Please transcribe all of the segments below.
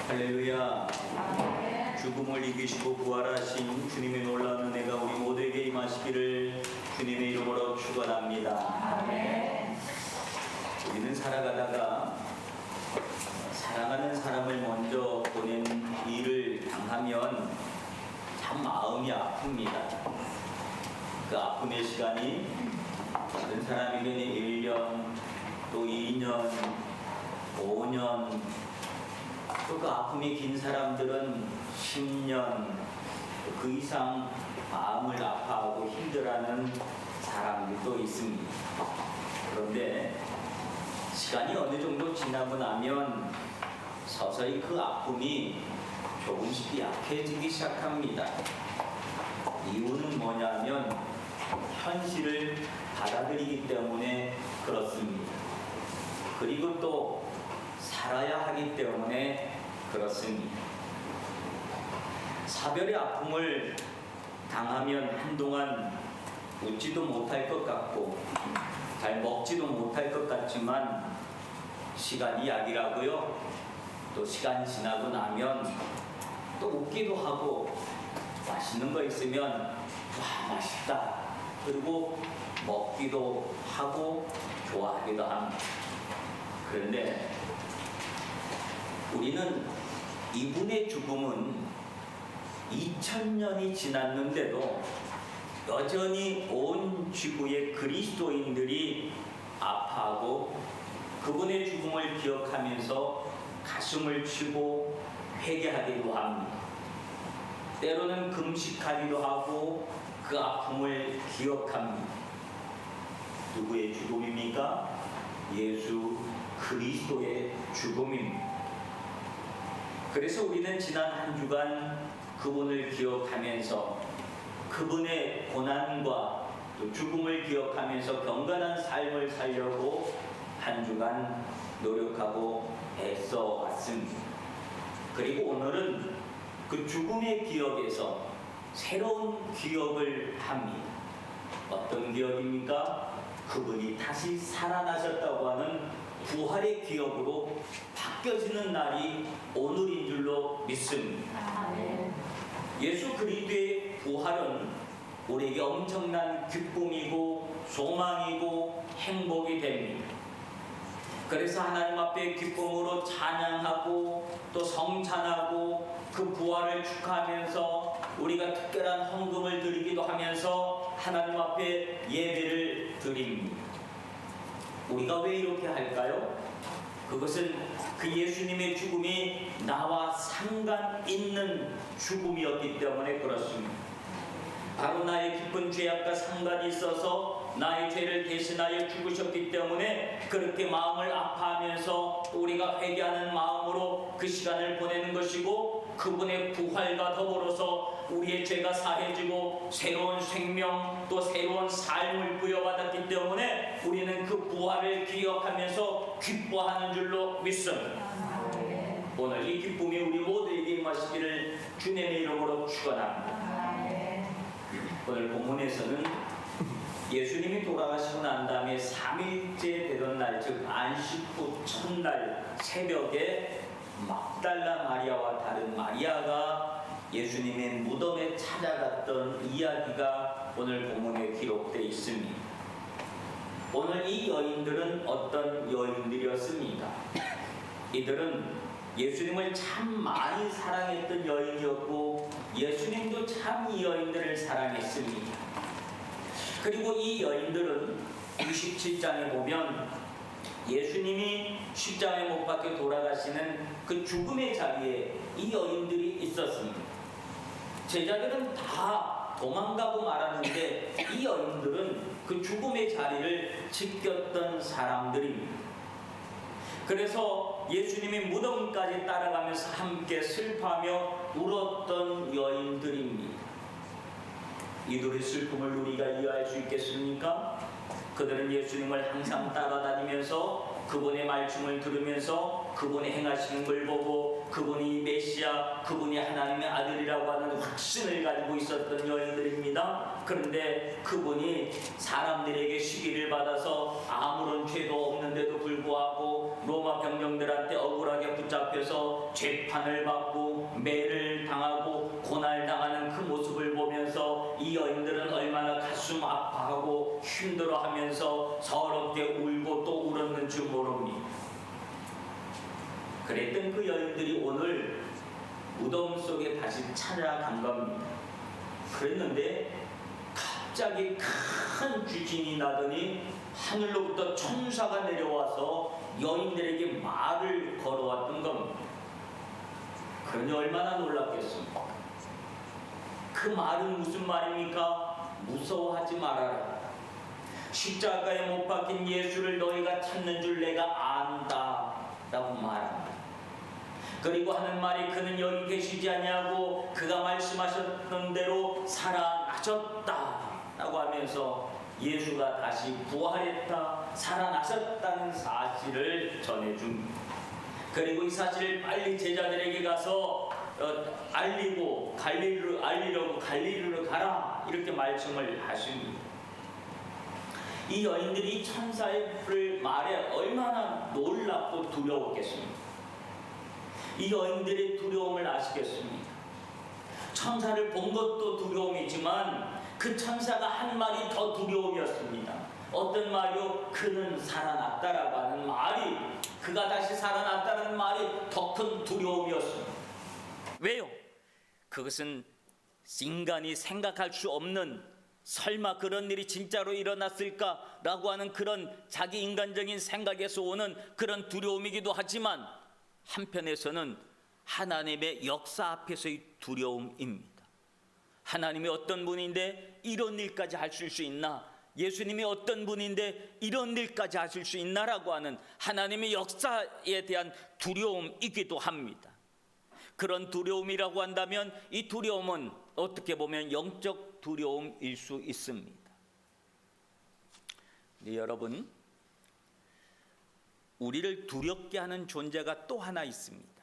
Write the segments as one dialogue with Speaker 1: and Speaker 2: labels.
Speaker 1: 할렐루야. 죽음을 이기시고 부활하신 주님의 놀라운 은혜가 우리 모두에게 임하시기를 주님의 이름으로 축원합니다. 우리는 살아가다가 사랑하는 사람을 먼저 보낸 일을 당하면 참 마음이 아픕니다. 그 아픔의 시간이 다른 사람에게는 1년, 또 2년, 5년, 또 그 아픔이 긴 사람들은 10년, 그 이상 마음을 아파하고 힘들어하는 사람들도 있습니다. 그런데 시간이 어느 정도 지나고 나면 서서히 그 아픔이 조금씩 약해지기 시작합니다. 이유는 뭐냐면 현실을 받아들이기 때문에 그렇습니다. 그리고 또 살아야 하기 때문에 그렇습니다. 사별의 아픔을 당하면 한동안 웃지도 못할 것 같고 잘 먹지도 못할 것 같지만 시간이 약이라고요. 또 시간 지나고 나면 또 웃기도 하고 맛있는 거 있으면 와 맛있다. 그리고 먹기도 하고 좋아하기도 합니다. 그런데 우리는 이분의 죽음은 2000년이 지났는데도 여전히 온 지구의 그리스도인들이 아파하고 그분의 죽음을 기억하면서 가슴을 치고 회개하기도 합니다. 때로는 금식하기도 하고 그 아픔을 기억합니다. 누구의 죽음입니까? 예수 그리스도의 죽음입니다. 그래서 우리는 지난 한 주간 그분을 기억하면서 그분의 고난과 또 죽음을 기억하면서 경건한 삶을 살려고 한 주간 노력하고 애써 왔습니다. 그리고 오늘은 그 죽음의 기억에서 새로운 기억을 합니다. 어떤 기억입니까? 그분이 다시 살아나셨다고 하는 부활의 기억으로 바뀌어지는 날이 오늘인 줄로 믿습니다. 예수 그리스도의 부활은 우리에게 엄청난 기쁨이고 소망이고 행복이 됩니다. 그래서 하나님 앞에 기쁨으로 찬양하고 또 성찬하고 그 부활을 축하하면서 우리가 특별한 헌금을 드리기도 하면서 하나님 앞에 예배를 드립니다. 우리가 왜 이렇게 할까요? 그것은 그 예수님의 죽음이 나와 상관 있는 죽음이었기 때문에 그렇습니다. 바로 나의 깊은 죄악과 상관이 있어서 나의 죄를 대신하여 죽으셨기 때문에 그렇게 마음을 아파하면서 우리가 회개하는 마음으로 그 시간을 보내는 것이고, 그분의 부활과 더불어서 우리의 죄가 사해지고 새로운 생명 또 새로운 삶을 부여받았기 때문에 우리는 그 부활을 기억하면서 기뻐하는 줄로 믿습니다. 오늘 이 기쁨이 우리 모두에게 임하시기를 주님의 이름으로 축원합니다. 오늘 본문에서는 예수님이 돌아가시고 난 다음에 3일째 되던 날, 즉 안식 후 첫날 새벽에 막달라 마리아와 다른 마리아가 예수님의 무덤에 찾아갔던 이야기가 오늘 본문에 기록되어 있습니다. 오늘 이 여인들은 어떤 여인들이었습니까? 이들은 예수님을 참 많이 사랑했던 여인이었고 예수님도 참 이 여인들을 사랑했습니다. 그리고 이 여인들은 27장에 보면 예수님이 십자가에 못 박혀 돌아가시는 그 죽음의 자리에 이 여인들이 있었습니다. 제자들은 다 도망가고 말았는데 이 여인들은 그 죽음의 자리를 지켰던 사람들입니다. 그래서 예수님이 무덤까지 따라가면서 함께 슬퍼하며 울었던 여인들입니다. 이들의 슬픔을 우리가 이해할 수 있겠습니까? 그들은 예수님을 항상 따라다니면서 그분의 말씀을 들으면서 그분이 행하시는 걸 보고 그분이 메시아, 그분이 하나님의 아들이라고 하는 확신을 가지고 있었던 여인들입니다. 그런데 그분이 사람들에게 시기를 받아서 아무런 죄도 없는데도 불구하고 로마 병정들한테 억울하게 붙잡혀서 재판을 받고 매를 당하고 고난당하는 그 모습을 보면서 이 여인들은 얼마나 가슴 아파하고 힘들어하면서 서럽게 울고 또 울었는지 모릅니다. 그랬던 그 여인들이 오늘 무덤 속에 다시 찾아간 겁니다. 그랬는데 갑자기 큰 지진이 나더니 하늘로부터 천사가 내려와서 여인들에게 말을 걸어왔던 겁니다. 그러니 얼마나 놀랐겠습니까? 그 말은 무슨 말입니까? 무서워하지 말아라. 십자가에 못 박힌 예수를 너희가 찾는 줄 내가 안다 라고 말합니다. 그리고 하는 말이 그는 여기 계시지 아니하고 그가 말씀하셨던 대로 살아나셨다 라고 하면서 예수가 다시 부활했다, 살아나셨다는 사실을 전해줍니다. 그리고 이 사실을 빨리 제자들에게 가서 알리려고 갈릴리로 가라 이렇게 말씀을 하십니다. 이 여인들이 천사의 말에 얼마나 놀랍고 두려웠겠습니까? 이 여인들의 두려움을 아시겠습니까? 천사를 본 것도 두려움이지만 그 천사가 한 말이 더 두려움이었습니다. 어떤 말이요? 그는 살아났다라고 하는 말이, 그가 다시 살아났다는 말이 더 큰 두려움이었습니다. 왜요? 그것은 인간이 생각할 수 없는, 설마 그런 일이 진짜로 일어났을까라고 하는 그런 자기 인간적인 생각에서 오는 그런 두려움이기도 하지만 한편에서는 하나님의 역사 앞에서의 두려움입니다. 하나님이 어떤 분인데 이런 일까지 하실 수 있나? 예수님이 어떤 분인데 이런 일까지 하실 수 있나라고 하는 하나님의 역사에 대한 두려움이기도 합니다. 그런 두려움이라고 한다면 이 두려움은 어떻게 보면 영적 두려움일 수 있습니다. 네, 여러분, 우리를 두렵게 하는 존재가 또 하나 있습니다.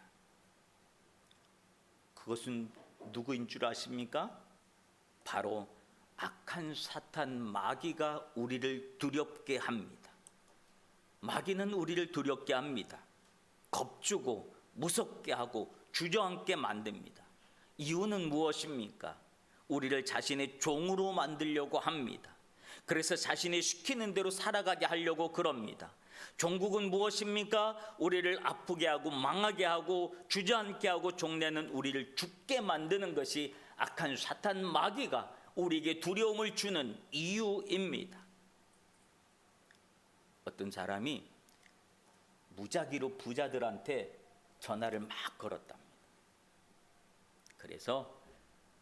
Speaker 1: 그것은 누구인 줄 아십니까? 바로 악한 사탄 마귀가 우리를 두렵게 합니다. 마귀는 우리를 두렵게 합니다. 겁주고 무섭게 하고 주저앉게 만듭니다. 이유는 무엇입니까? 우리를 자신의 종으로 만들려고 합니다. 그래서 자신이 시키는 대로 살아가게 하려고 그럽니다. 종국은 무엇입니까? 우리를 아프게 하고 망하게 하고 주저앉게 하고 종래는 우리를 죽게 만드는 것이 악한 사탄 마귀가 우리에게 두려움을 주는 이유입니다. 어떤 사람이 무작위로 부자들한테 전화를 막 걸었답니다. 그래서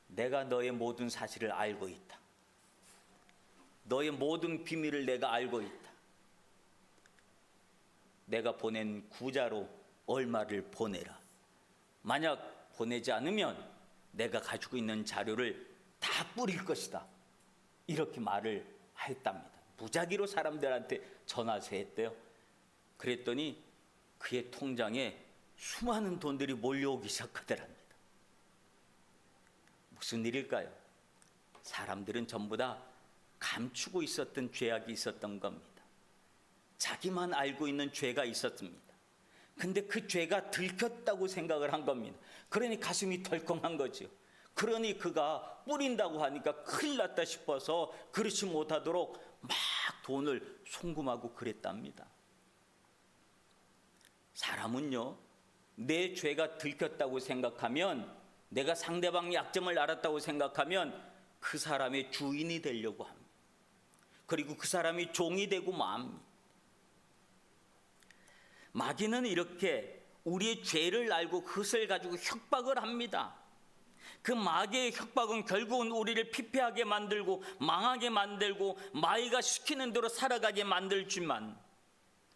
Speaker 1: 내가 너의 모든 사실을 알고 있다. 너의 모든 비밀을 내가 알고 있다. 내가 보낸 구자로 얼마를 보내라. 만약 보내지 않으면 내가 가지고 있는 자료를 다 뿌릴 것이다. 이렇게 말을 했답니다. 무작위로 사람들한테 전화해서 했대요. 그랬더니 그의 통장에 수많은 돈들이 몰려오기 시작하더랍니다. 무슨 일일까요? 사람들은 전부 다 감추고 있었던 죄악이 있었던 겁니다. 자기만 알고 있는 죄가 있었습니다. 근데 그 죄가 들켰다고 생각을 한 겁니다. 그러니 가슴이 덜컹한 거죠. 그러니 그가 뿌린다고 하니까 큰일 났다 싶어서 그렇지 못하도록 막 돈을 송금하고 그랬답니다. 사람은요, 내 죄가 들켰다고 생각하면, 내가 상대방의 약점을 알았다고 생각하면 그 사람의 주인이 되려고 합니다. 그리고 그 사람이 종이 되고 맙니다. 마귀는 이렇게 우리의 죄를 알고 그것을 가지고 협박을 합니다. 그 마귀의 협박은 결국은 우리를 피폐하게 만들고 망하게 만들고 마귀가 시키는 대로 살아가게 만들지만,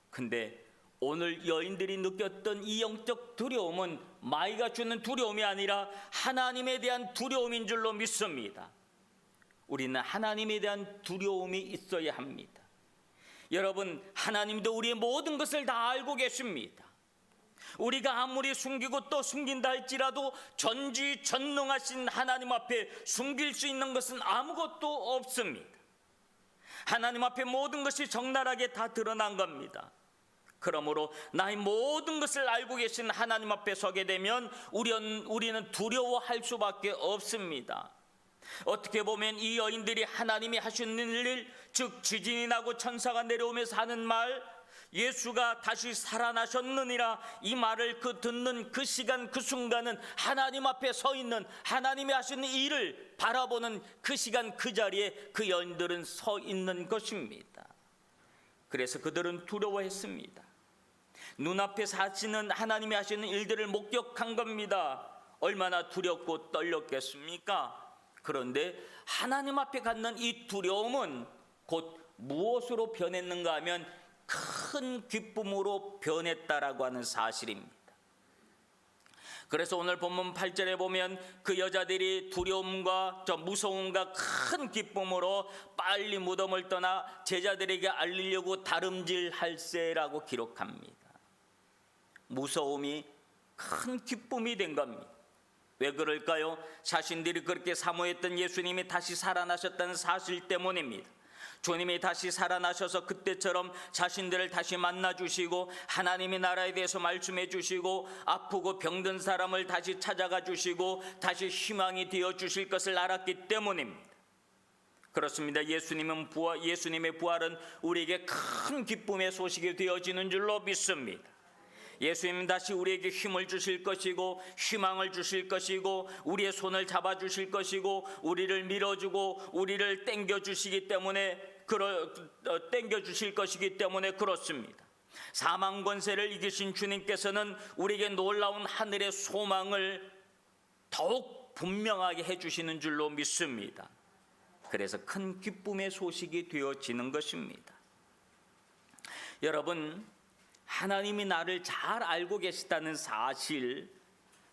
Speaker 1: 근데 오늘 여인들이 느꼈던 이 영적 두려움은 마귀가 주는 두려움이 아니라 하나님에 대한 두려움인 줄로 믿습니다. 우리는 하나님에 대한 두려움이 있어야 합니다. 여러분, 하나님도 우리의 모든 것을 다 알고 계십니다. 우리가 아무리 숨기고 또 숨긴다 할지라도 전지전능하신 하나님 앞에 숨길 수 있는 것은 아무것도 없습니다. 하나님 앞에 모든 것이 적나라하게 다 드러난 겁니다. 그러므로 나의 모든 것을 알고 계신 하나님 앞에 서게 되면 우리는 두려워할 수밖에 없습니다. 어떻게 보면 이 여인들이 하나님이 하시는 일, 즉 지진이 나고 천사가 내려오면서 하는 말, 예수가 다시 살아나셨느니라, 이 말을 듣는 그 시간 그 순간은 하나님 앞에 서 있는, 하나님이 하시는 일을 바라보는 그 시간 그 자리에 그 여인들은 서 있는 것입니다. 그래서 그들은 두려워했습니다. 눈앞에 하시는 하나님이 하시는 일들을 목격한 겁니다. 얼마나 두렵고 떨렸겠습니까? 그런데 하나님 앞에 갖는 이 두려움은 곧 무엇으로 변했는가 하면 큰 기쁨으로 변했다라고 하는 사실입니다. 그래서 오늘 본문 8절에 보면 그 여자들이 두려움과 무서움과 큰 기쁨으로 빨리 무덤을 떠나 제자들에게 알리려고 다름질할세라고 기록합니다. 무서움이 큰 기쁨이 된 겁니다. 왜 그럴까요? 자신들이 그렇게 사모했던 예수님이 다시 살아나셨다는 사실 때문입니다. 주님이 다시 살아나셔서 그때처럼 자신들을 다시 만나주시고 하나님의 나라에 대해서 말씀해 주시고 아프고 병든 사람을 다시 찾아가 주시고 다시 희망이 되어 주실 것을 알았기 때문입니다. 그렇습니다. 예수님의 부활은 우리에게 큰 기쁨의 소식이 되어지는 줄로 믿습니다. 예수님 다시 우리에게 힘을 주실 것이고 희망을 주실 것이고 우리의 손을 잡아주실 것이고 우리를 밀어주고 우리를 땡겨주시기 때문에 땡겨주실 것이기 때문에 그렇습니다. 사망 권세를 이기신 주님께서는 우리에게 놀라운 하늘의 소망을 더욱 분명하게 해주시는 줄로 믿습니다. 그래서 큰 기쁨의 소식이 되어지는 것입니다. 여러분, 하나님이 나를 잘 알고 계시다는 사실,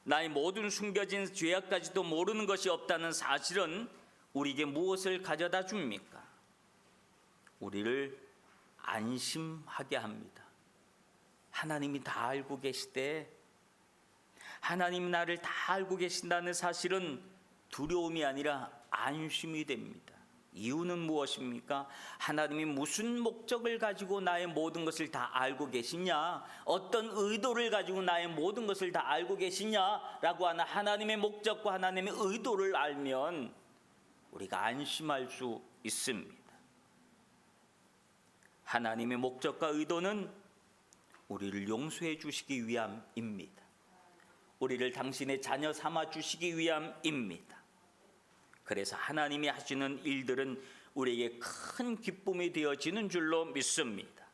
Speaker 1: 나의 모든 숨겨진 죄악까지도 모르는 것이 없다는 사실은 우리에게 무엇을 가져다 줍니까? 우리를 안심하게 합니다. 하나님이 다 알고 계시되, 하나님이 나를 다 알고 계신다는 사실은 두려움이 아니라 안심이 됩니다. 이유는 무엇입니까? 하나님이 무슨 목적을 가지고 나의 모든 것을 다 알고 계시냐, 어떤 의도를 가지고 나의 모든 것을 다 알고 계시냐라고 하는 하나님의 목적과 하나님의 의도를 알면 우리가 안심할 수 있습니다. 하나님의 목적과 의도는 우리를 용서해 주시기 위함입니다. 우리를 당신의 자녀 삼아 주시기 위함입니다. 그래서 하나님이 하시는 일들은 우리에게 큰 기쁨이 되어지는 줄로 믿습니다.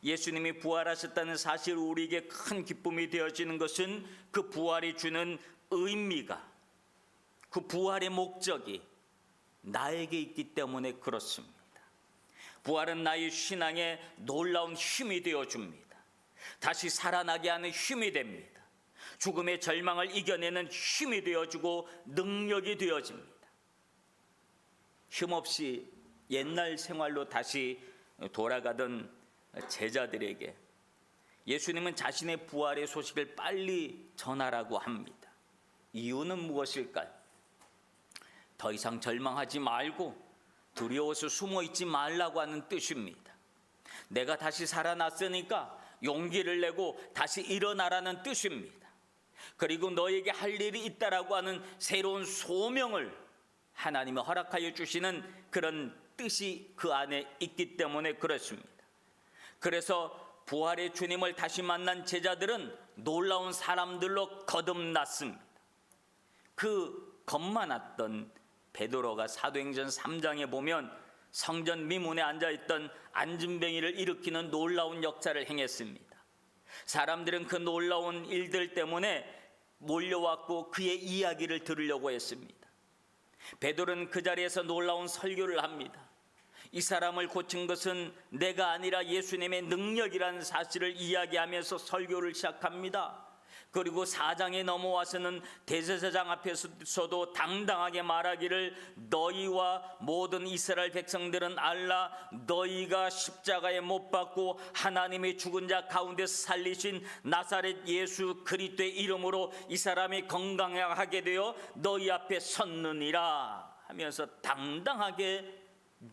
Speaker 1: 예수님이 부활하셨다는 사실, 우리에게 큰 기쁨이 되어지는 것은 그 부활이 주는 의미가, 그 부활의 목적이 나에게 있기 때문에 그렇습니다. 부활은 나의 신앙에 놀라운 힘이 되어줍니다. 다시 살아나게 하는 힘이 됩니다. 죽음의 절망을 이겨내는 힘이 되어주고 능력이 되어집니다. 힘없이 옛날 생활로 다시 돌아가던 제자들에게 예수님은 자신의 부활의 소식을 빨리 전하라고 합니다. 이유는 무엇일까요? 더 이상 절망하지 말고 두려워서 숨어 있지 말라고 하는 뜻입니다. 내가 다시 살아났으니까 용기를 내고 다시 일어나라는 뜻입니다. 그리고 너에게 할 일이 있다라고 하는 새로운 소명을 하나님이 허락하여 주시는 그런 뜻이 그 안에 있기 때문에 그렇습니다. 그래서 부활의 주님을 다시 만난 제자들은 놀라운 사람들로 거듭났습니다. 그 겁많았던 베드로가 사도행전 3장에 보면 성전 미문에 앉아있던 안진뱅이를 일으키는 놀라운 역사를 행했습니다. 사람들은 그 놀라운 일들 때문에 몰려왔고 그의 이야기를 들으려고 했습니다. 베드로는 그 자리에서 놀라운 설교를 합니다. 이 사람을 고친 것은 내가 아니라 예수님의 능력이라는 사실을 이야기하면서 설교를 시작합니다. 그리고 4장에 넘어와서는 대제사장 앞에서도 당당하게 말하기를 너희와 모든 이스라엘 백성들은 알라 너희가 십자가에 못 박고 하나님의 죽은 자 가운데서 살리신 나사렛 예수 그리스도의 이름으로 이 사람이 건강하게 되어 너희 앞에 섰느니라 하면서 당당하게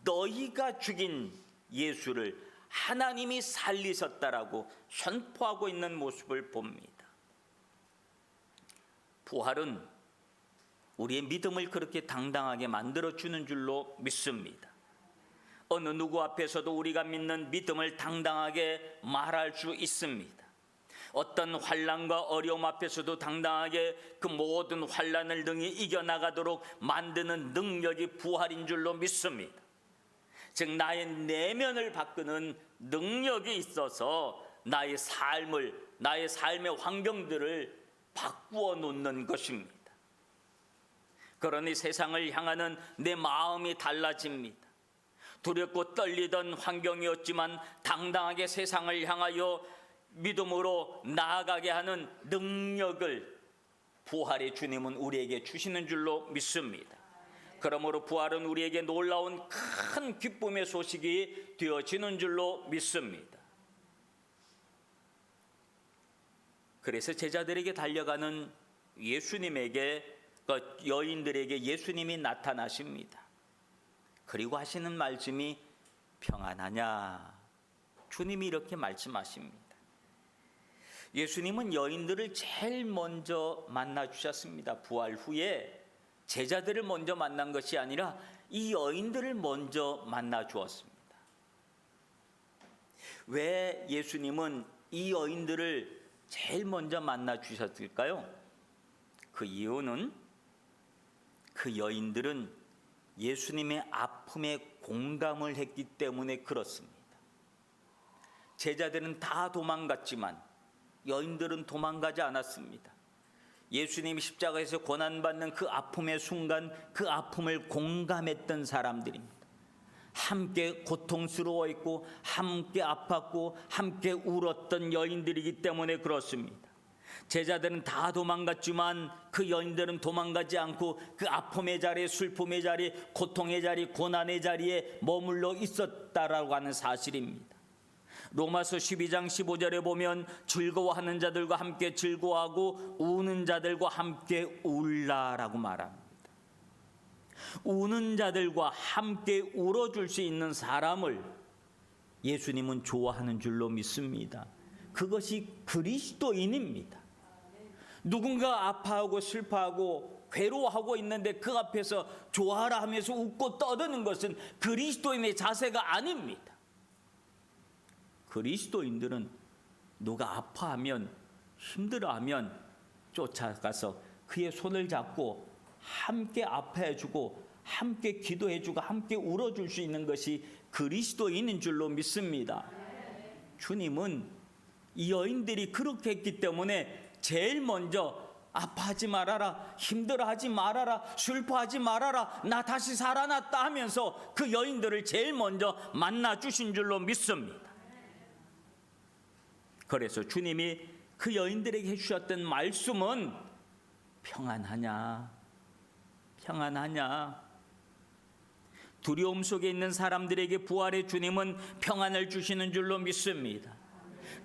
Speaker 1: 너희가 죽인 예수를 하나님이 살리셨다라고 선포하고 있는 모습을 봅니다. 부활은 우리의 믿음을 그렇게 당당하게 만들어주는 줄로 믿습니다. 어느 누구 앞에서도 우리가 믿는 믿음을 당당하게 말할 수 있습니다. 어떤 환난과 어려움 앞에서도 당당하게 그 모든 환난을 능히 이겨나가도록 만드는 능력이 부활인 줄로 믿습니다. 즉 나의 내면을 바꾸는 능력이 있어서 나의 삶의 환경들을 바꾸어 놓는 것입니다. 그러니 세상을 향하는 내 마음이 달라집니다. 두렵고 떨리던 환경이었지만 당당하게 세상을 향하여 믿음으로 나아가게 하는 능력을 부활의 주님은 우리에게 주시는 줄로 믿습니다. 그러므로 부활은 우리에게 놀라운 큰 기쁨의 소식이 되어지는 줄로 믿습니다. 그래서 제자들에게 달려가는 예수님에게 여인들에게 예수님이 나타나십니다. 그리고 하시는 말씀이 평안하냐? 주님이 이렇게 말씀하십니다. 예수님은 여인들을 제일 먼저 만나 주셨습니다. 부활 후에 제자들을 먼저 만난 것이 아니라 이 여인들을 먼저 만나 주었습니다. 왜 예수님은 이 여인들을 제일 먼저 만나 주셨을까요? 그 이유는 그 여인들은 예수님의 아픔에 공감을 했기 때문에 그렇습니다. 제자들은 다 도망갔지만 여인들은 도망가지 않았습니다. 예수님이 십자가에서 고난받는 그 아픔의 순간 그 아픔을 공감했던 사람들입니다. 함께 고통스러워했고 함께 아팠고 함께 울었던 여인들이기 때문에 그렇습니다. 제자들은 다 도망갔지만 그 여인들은 도망가지 않고 그 아픔의 자리, 슬픔의 자리, 고통의 자리, 고난의 자리에 머물러 있었다라고 하는 사실입니다. 로마서 12장 15절에 보면 즐거워하는 자들과 함께 즐거워하고 우는 자들과 함께 울라라고 말합니다. 우는 자들과 함께 울어줄 수 있는 사람을 예수님은 좋아하는 줄로 믿습니다. 그것이 그리스도인입니다. 누군가 아파하고 슬퍼하고 괴로워하고 있는데 그 앞에서 좋아하라 하면서 웃고 떠드는 것은 그리스도인의 자세가 아닙니다. 그리스도인들은 누가 아파하면 힘들어하면 쫓아가서 그의 손을 잡고 함께 아파해주고 함께 기도해주고 함께 울어줄 수 있는 것이 그리스도인인 줄로 믿습니다. 주님은 이 여인들이 그렇게 했기 때문에 제일 먼저 아파하지 말아라, 힘들어하지 말아라, 슬퍼하지 말아라, 나 다시 살아났다 하면서 그 여인들을 제일 먼저 만나 주신 줄로 믿습니다. 그래서 주님이 그 여인들에게 해주셨던 말씀은 평안하냐, 평안하냐. 두려움 속에 있는 사람들에게 부활의 주님은 평안을 주시는 줄로 믿습니다.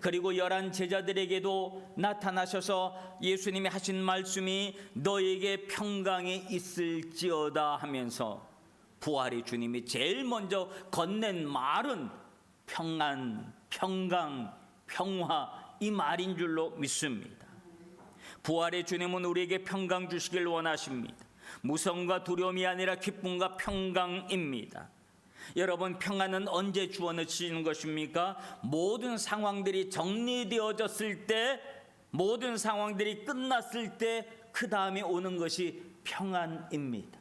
Speaker 1: 그리고 11 제자들에게도 나타나셔서 예수님이 하신 말씀이 너에게 평강이 있을지어다 하면서 부활의 주님이 제일 먼저 건넨 말은 평안, 평강, 평화 이 말인 줄로 믿습니다. 부활의 주님은 우리에게 평강 주시길 원하십니다. 무서움과 두려움이 아니라 기쁨과 평강입니다. 여러분, 평안은 언제 주어지는 것입니까? 모든 상황들이 정리되어졌을 때, 모든 상황들이 끝났을 때 그 다음에 오는 것이 평안입니다.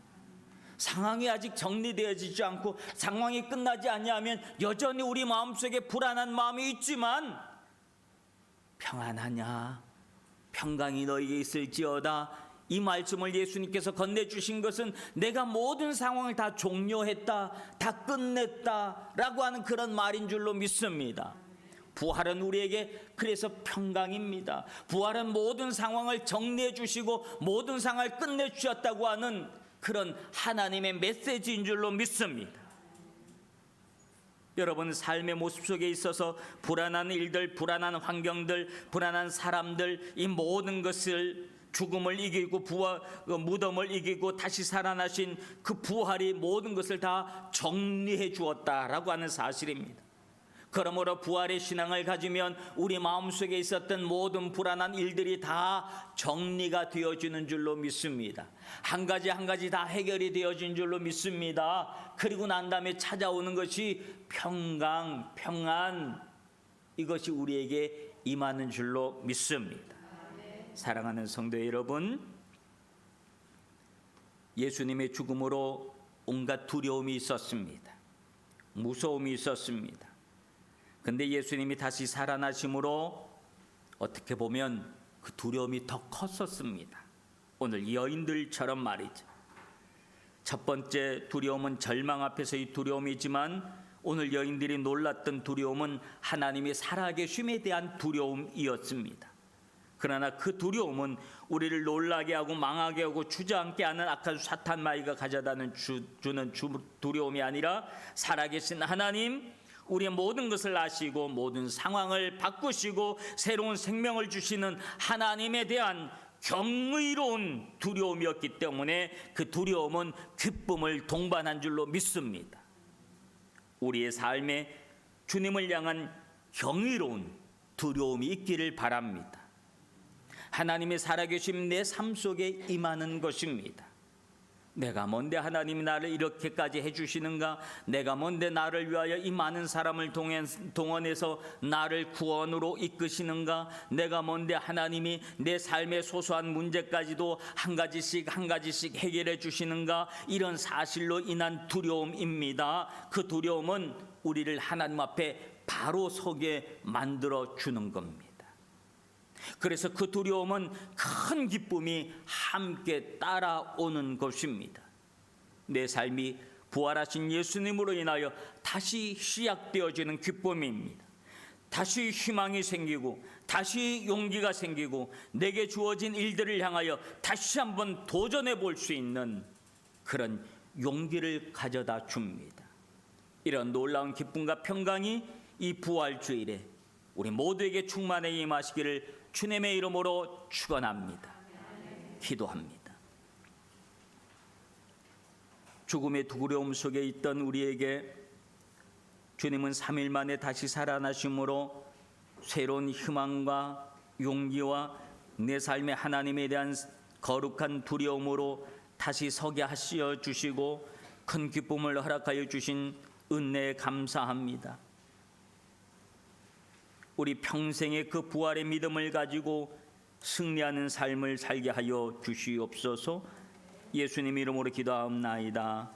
Speaker 1: 상황이 아직 정리되어지지 않고 상황이 끝나지 않냐면 여전히 우리 마음속에 불안한 마음이 있지만 평안하냐, 평강이 너에게 있을지어다, 이 말씀을 예수님께서 건네주신 것은 내가 모든 상황을 다 종료했다, 다 끝냈다 라고 하는 그런 말인 줄로 믿습니다. 부활은 우리에게 그래서 평강입니다. 부활은 모든 상황을 정리해 주시고 모든 상황을 끝내 주셨다고 하는 그런 하나님의 메시지인 줄로 믿습니다. 여러분 삶의 모습 속에 있어서 불안한 일들, 불안한 환경들, 불안한 사람들, 이 모든 것을 죽음을 이기고 무덤을 이기고 다시 살아나신 그 부활이 모든 것을 다 정리해 주었다라고 하는 사실입니다. 그러므로 부활의 신앙을 가지면 우리 마음속에 있었던 모든 불안한 일들이 다 정리가 되어지는 줄로 믿습니다. 한 가지 한 가지 다 해결이 되어진 줄로 믿습니다. 그리고 난 다음에 찾아오는 것이 평강, 평안, 이것이 우리에게 임하는 줄로 믿습니다. 사랑하는 성도 여러분, 예수님의 죽음으로 온갖 두려움이 있었습니다. 무서움이 있었습니다. 근데 예수님이 다시 살아나심으로 어떻게 보면 그 두려움이 더 컸었습니다. 오늘 이 여인들처럼 말이죠. 첫 번째 두려움은 절망 앞에서의 두려움이지만 오늘 여인들이 놀랐던 두려움은 하나님이 살아계심에 대한 두려움이었습니다. 그러나 그 두려움은 우리를 놀라게 하고 망하게 하고 주저앉게 하는 악한 사탄 마귀가 가져다 주는 두려움이 아니라 살아계신 하나님, 우리의 모든 것을 아시고 모든 상황을 바꾸시고 새로운 생명을 주시는 하나님에 대한 경의로운 두려움이었기 때문에 그 두려움은 기쁨을 동반한 줄로 믿습니다. 우리의 삶에 주님을 향한 경이로운 두려움이 있기를 바랍니다. 하나님의 살아계심 내 삶 속에 임하는 것입니다. 내가 뭔데 하나님이 나를 이렇게까지 해주시는가? 내가 뭔데 나를 위하여 이 많은 사람을 동원해서 나를 구원으로 이끄시는가? 내가 뭔데 하나님이 내 삶의 소소한 문제까지도 한 가지씩 해결해 주시는가? 이런 사실로 인한 두려움입니다. 그 두려움은 우리를 하나님 앞에 바로 서게 만들어 주는 겁니다. 그래서 그 두려움은 큰 기쁨이 함께 따라오는 것입니다. 내 삶이 부활하신 예수님으로 인하여 다시 시작되어지는 기쁨입니다. 다시 희망이 생기고 다시 용기가 생기고 내게 주어진 일들을 향하여 다시 한번 도전해 볼 수 있는 그런 용기를 가져다 줍니다. 이런 놀라운 기쁨과 평강이 이 부활주일에 우리 모두에게 충만해 임하시기를 주님의 이름으로 축원합니다. 기도합니다. 죽음의 두려움 속에 있던 우리에게 주님은 3일 만에 다시 살아나심으로 새로운 희망과 용기와 내 삶의 하나님에 대한 거룩한 두려움으로 다시 서게 하시어 주시고 큰 기쁨을 허락하여 주신 은혜에 감사합니다. 우리 평생의 그 부활의 믿음을 가지고 승리하는 삶을 살게 하여 주시옵소서. 예수님 이름으로 기도하옵나이다.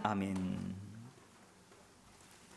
Speaker 1: 아멘.